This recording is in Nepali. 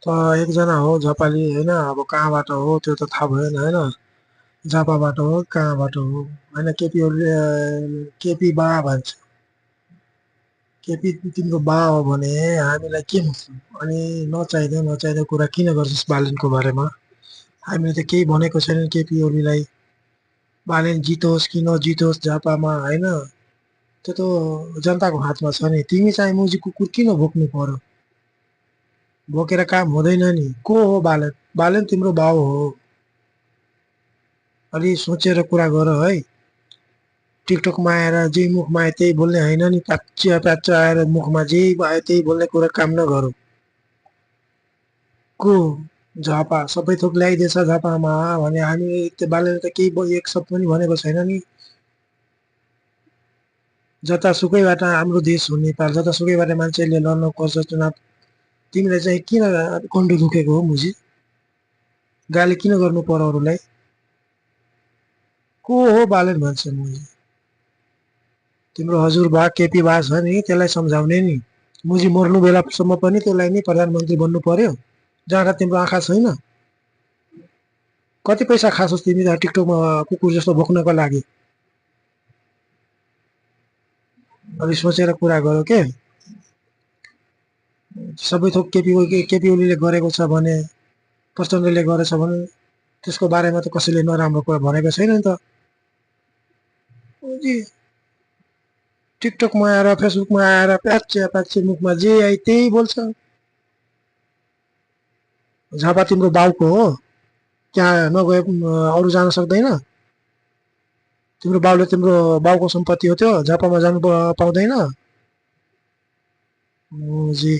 त एकजना हो झापाली होइन, अब कहाँबाट हो त्यो त थाहा भएन होइन, झापाबाट हो कहाँबाट हो होइन, केपी ओली केपी बा भन्छ। केपी तिम्रो बा हो भने हामीलाई के मतलब? अनि नचाहिँदो कुरा किन गर्छस् बालनको बारेमा? हामीले त केही भनेको छैन केपी ओलीलाई। बालेन जितोस् कि नजितोस् झापामा होइन, त्यो त जनताको हातमा छ नि। तिमी चाहिँ मुजी कुकुर किन भोक्नु पर्यो? भोकेर काम हुँदैन नि। को हो बालन? बालन तिम्रो बाउ हो। अलि सोचेर कुरा गर है। टिकटकमा आएर जे मुखमा आयो त्यही बोल्ने होइन नि। प्याच्च प्याच्च आएर मुखमा जे आयो त्यही बोल्ने कुरा काम नगरौ। को झापा सबै थोक ल्याइदिएछ झापामा भने हामी त्यो बालेले त केही एक शब्द पनि भनेको छैन नि। जतासुकैबाट हाम्रो देश हो नेपाल, जतासुकैबाट मान्छेले लड्न खोज्छ चुनाव। तिमीलाई चाहिँ किन कन्डो दुखेको हो मुजी? गाली किन गर्नु पर्यो अरूलाई? को हो बालेन भन्छ मुजी? तिम्रो हजुरबा केपी बा छ नि, त्यसलाई सम्झाउने नि। मुजी मर्नु बेलासम्म पनि त्यसलाई नि प्रधानमन्त्री बन्नु पर्यो। जहाँ तिम्रो आँखा छैन। कति पैसा खाछस् तिमी त टिकटकमा कुकुर जस्तो भोक्नको लागि? अलि सोचेर कुरा गर के। सबै थोक केपी ओलीले गरेको छ भने, प्रचण्डले गरेछ भने त्यसको बारेमा त कसैले नराम्रो कुरा भनेको छैन नि त। मुजी टिकटकमा आएर फेसबुकमा आएर प्याच्चे मुखमा जे आयो त्यही बोल्छ। झापा तिम्रो बाउको हो, त्यहाँ नगए अरू जान सक्दैन? तिम्रो बाउले तिम्रो बाउको सम्पत्ति हो त्यो, झापामा जानु पाउँदैन? मुजी